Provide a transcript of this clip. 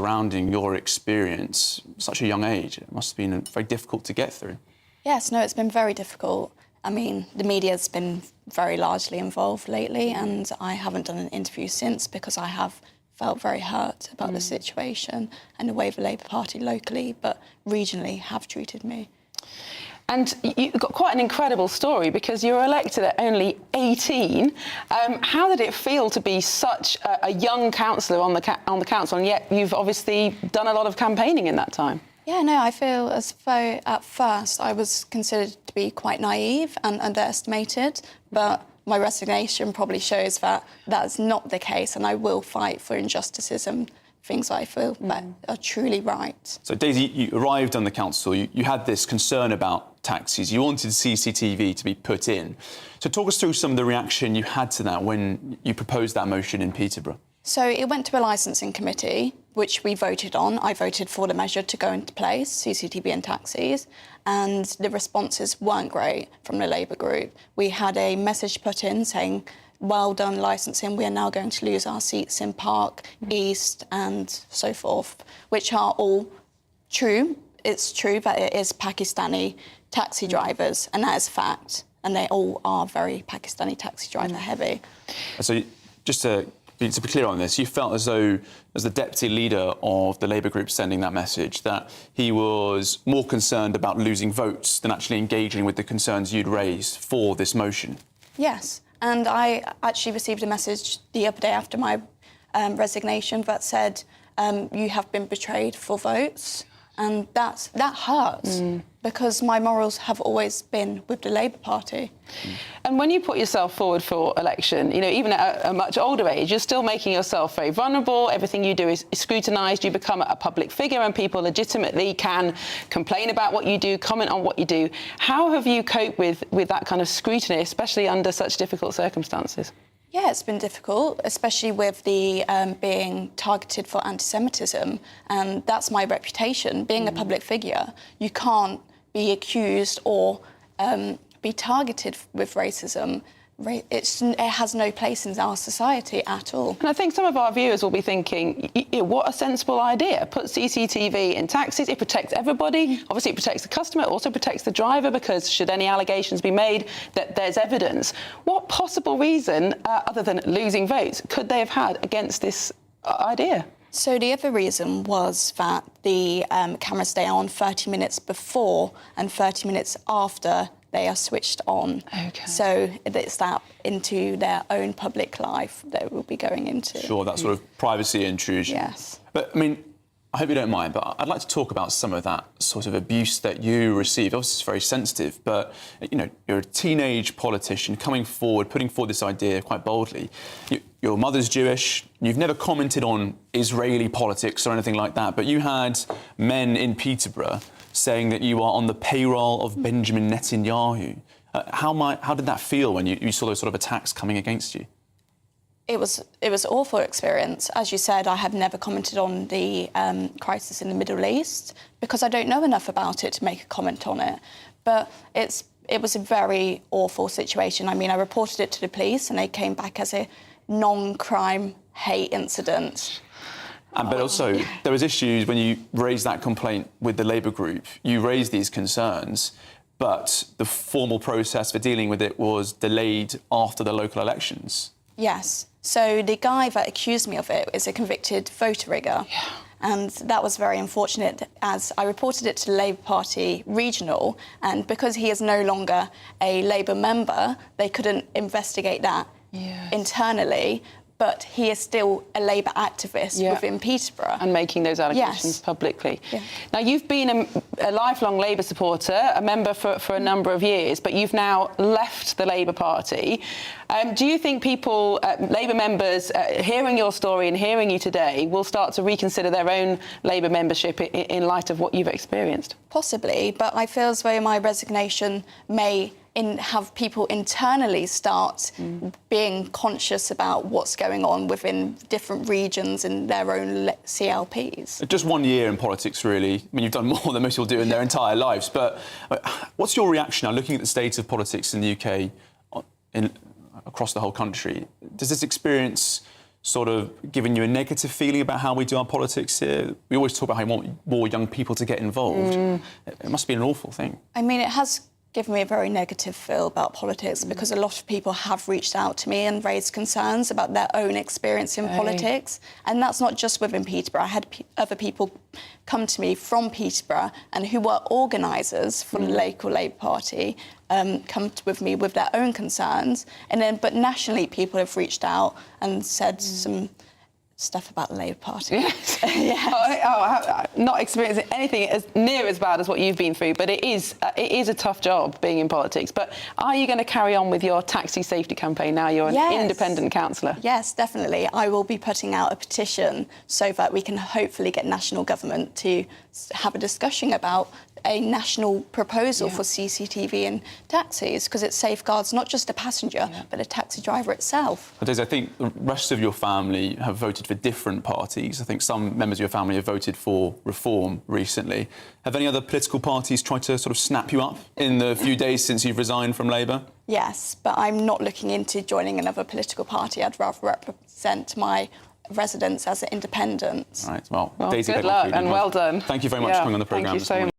surrounding your experience at such a young age. It must have been very difficult to get through. Yes, no, it's been very difficult. I mean, the media's been very largely involved lately, and I haven't done an interview since because I have felt very hurt about the situation and the way the Labour Party locally, but regionally, have treated me. And you've got quite an incredible story because you were elected at only 18. How did it feel to be such a young councillor on the council, and yet you've obviously done a lot of campaigning in that time? Yeah, no, I feel as though at first I was considered to be quite naive and underestimated, but my resignation probably shows that that's not the case, and I will fight for injustices and things I feel that are truly right. So, Daisy, you arrived on the council, you had this concern about taxis, you wanted CCTV to be put in. So talk us through some of the reaction you had to that when you proposed that motion in Peterborough. So it went to a licensing committee, which we voted on. I voted for the measure to go into place, CCTV in taxis, and the responses weren't great from the Labour group. We had a message put in saying, well done licensing, we are now going to lose our seats in Park, East and so forth, which are all true. It's true that it is Pakistani taxi drivers, and that is fact, and they all are very Pakistani taxi driver heavy. So just to be clear on this, you felt as though, as the deputy leader of the Labour group sending that message, that he was more concerned about losing votes than actually engaging with the concerns you'd raised for this motion? Yes, and I actually received a message the other day after my resignation that said, you have been betrayed for votes. And that hurts because my morals have always been with the Labour Party. And when you put yourself forward for election, you know, even at a much older age, you're still making yourself very vulnerable. Everything you do is scrutinised. You become a public figure and people legitimately can complain about what you do, comment on what you do. How have you coped with that kind of scrutiny, especially under such difficult circumstances? Yeah, it's been difficult, especially with the being targeted for anti-Semitism, and that's my reputation. Being a public figure, you can't be accused or be targeted with racism. It has no place in our society at all. And I think some of our viewers will be thinking, what a sensible idea. Put CCTV in taxis, it protects everybody. Obviously, it protects the customer, it also protects the driver, because should any allegations be made, that there's evidence. What possible reason, other than losing votes, could they have had against this idea? So the other reason was that the cameras stay on 30 minutes before and 30 minutes after they are switched on. Okay. So it's that into their own public life that we'll be going into. Sure, that sort of privacy intrusion. Yes. But, I mean, I hope you don't mind, but I'd like to talk about some of that sort of abuse that you received. Obviously, it's very sensitive, but, you know, you're a teenage politician coming forward, putting forward this idea quite boldly. Your mother's Jewish. You've never commented on Israeli politics or anything like that, but you had men in Peterborough saying that you are on the payroll of Benjamin Netanyahu. How did that feel when you saw those sort of attacks coming against you? It was an awful experience. As you said, I have never commented on the crisis in the Middle East because I don't know enough about it to make a comment on it. But it was a very awful situation. I mean, I reported it to the police and they came back as a non-crime hate incident. But also, there was issues when you raised that complaint with the Labour group. You raised these concerns, but the formal process for dealing with it was delayed after the local elections. Yes. So the guy that accused me of it is a convicted voter rigger. Yeah. And that was very unfortunate, as I reported it to the Labour Party regional, and because he is no longer a Labour member, they couldn't investigate that internally. But he is still a Labour activist within Peterborough. And making those allegations publicly. Yeah. Now, you've been a lifelong Labour supporter, a member for a number of years, but you've now left the Labour Party. Do you think people, Labour members, hearing your story and hearing you today, will start to reconsider their own Labour membership in light of what you've experienced? Possibly, but I feel as though my resignation may have people internally start being conscious about what's going on within different regions in their own CLPs. Just 1 year in politics, really. I mean, you've done more than most people do in their entire lives. But what's your reaction now, looking at the state of politics in the UK, across the whole country? Does this experience sort of given you a negative feeling about how we do our politics here? We always talk about how we want more young people to get involved. It must be an awful thing. I mean, it has given me a very negative feel about politics because a lot of people have reached out to me and raised concerns about their own experience in politics. And that's not just within Peterborough. I had other people come to me from Peterborough and who were organisers for the local Labour Party with me with their own concerns. And then, but nationally, people have reached out and said some stuff about the Labour Party. Yes. Yes. Not experiencing anything as near as bad as what you've been through, but it is a tough job being in politics. But are you going to carry on with your taxi safety campaign now you're an independent councillor? Yes, definitely. I will be putting out a petition so that we can hopefully get national government to have a discussion about a national proposal for CCTV in taxis, because it safeguards not just the passenger, but the taxi driver itself. Daisy, I think the rest of your family have voted for different parties. I think some members of your family have voted for Reform recently. Have any other political parties tried to sort of snap you up in the few days since you've resigned from Labour? Yes, but I'm not looking into joining another political party. I'd rather represent my residents as an independent. Right, well Daisy, good luck and well done. Thank you very much for coming on the programme this morning.